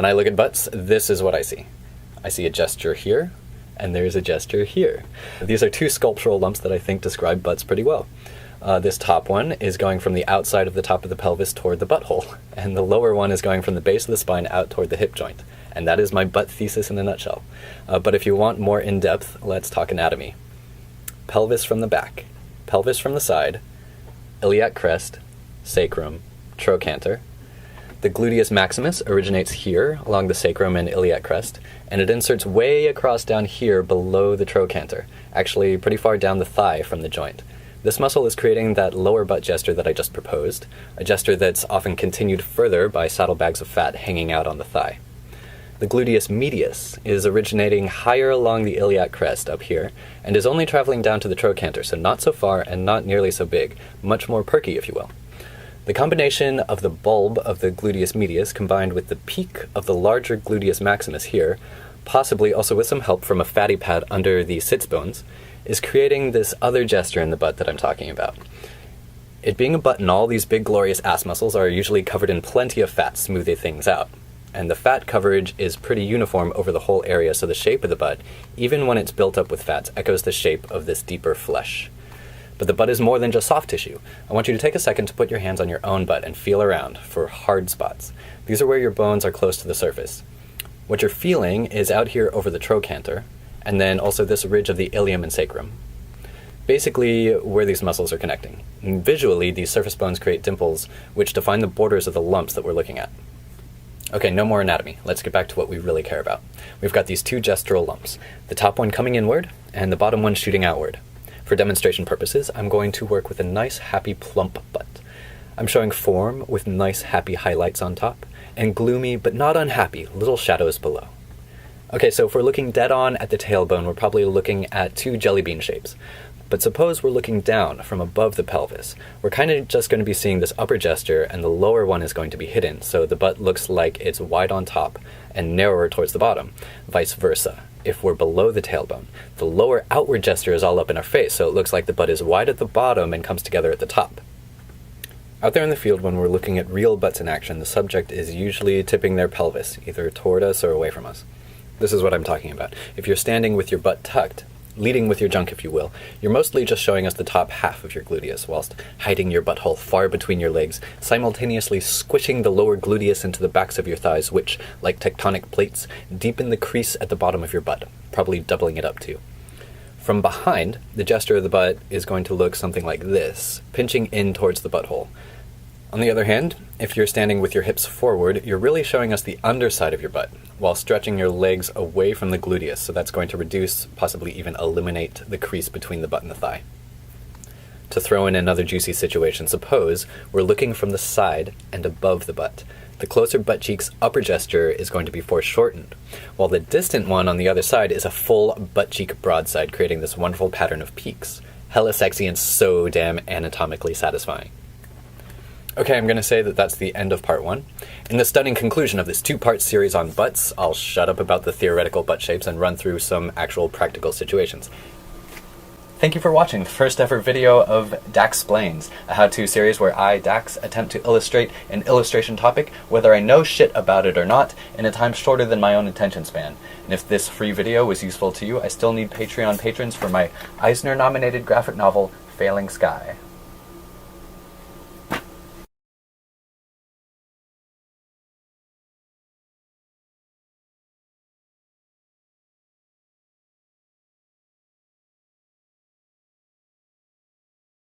When I look at butts, this is what I see. I see a gesture here, and there's a gesture here. These are two sculptural lumps that I think describe butts pretty well. This top one is going from the outside of the top of the pelvis toward the butthole, and the lower one is going from the base of the spine out toward the hip joint. And that is my butt thesis in a nutshell. But if you want more in-depth, let's talk anatomy. Pelvis from the back, pelvis from the side, iliac crest, sacrum, trochanter. The gluteus maximus originates here along the sacrum and iliac crest, and it inserts way across down here below the trochanter, actually pretty far down the thigh from the joint. This muscle is creating that lower butt gesture that I just proposed, a gesture that's often continued further by saddlebags of fat hanging out on the thigh. The gluteus medius is originating higher along the iliac crest up here, and is only traveling down to the trochanter, so not so far and not nearly so big, much more perky if you will. The combination of the bulb of the gluteus medius combined with the peak of the larger gluteus maximus here, possibly also with some help from a fatty pad under the sits bones, is creating this other gesture in the butt that I'm talking about. It being a butt and all these big glorious ass muscles are usually covered in plenty of fat, smoothing things out. And the fat coverage is pretty uniform over the whole area, so the shape of the butt, even when it's built up with fats, echoes the shape of this deeper flesh. But the butt is more than just soft tissue. I want you to take a second to put your hands on your own butt and feel around for hard spots. These are where your bones are close to the surface. What you're feeling is out here over the trochanter, and then also this ridge of the ilium and sacrum. Basically, where these muscles are connecting. And visually, these surface bones create dimples, which define the borders of the lumps that we're looking at. Okay, no more anatomy. Let's get back to what we really care about. We've got these two gestural lumps, the top one coming inward, and the bottom one shooting outward. For demonstration purposes, I'm going to work with a nice, happy, plump butt. I'm showing form with nice, happy highlights on top, and gloomy, but not unhappy, little shadows below. Okay, so if we're looking dead on at the tailbone, we're probably looking at two jelly bean shapes. But suppose we're looking down from above the pelvis. We're kind of just going to be seeing this upper gesture, and the lower one is going to be hidden, so the butt looks like it's wide on top and narrower towards the bottom, vice versa. If we're below the tailbone, the lower outward gesture is all up in our face, so it looks like the butt is wide at the bottom and comes together at the top. Out there in the field, when we're looking at real butts in action, the subject is usually tipping their pelvis, either toward us or away from us. This is what I'm talking about. If you're standing with your butt tucked, leading with your junk if you will, you're mostly just showing us the top half of your gluteus, whilst hiding your butthole far between your legs, simultaneously squishing the lower gluteus into the backs of your thighs, which, like tectonic plates, deepen the crease at the bottom of your butt, probably doubling it up too. From behind, the gesture of the butt is going to look something like this, pinching in towards the butthole. On the other hand, if you're standing with your hips forward, you're really showing us the underside of your butt, while stretching your legs away from the gluteus, so that's going to reduce, possibly even eliminate, the crease between the butt and the thigh. To throw in another juicy situation, suppose we're looking from the side and above the butt. The closer butt cheek's upper gesture is going to be foreshortened, while the distant one on the other side is a full butt cheek broadside, creating this wonderful pattern of peaks. Hella sexy and so damn anatomically satisfying. Okay, I'm going to say that that's the end of part 1. In the stunning conclusion of this 2-part series on butts, I'll shut up about the theoretical butt shapes and run through some actual practical situations. Thank you for watching the first ever video of Daxplains, a how-to series where I, Dax, attempt to illustrate an illustration topic, whether I know shit about it or not, in a time shorter than my own attention span. And if this free video was useful to you, I still need Patreon patrons for my Eisner-nominated graphic novel, Failing Sky.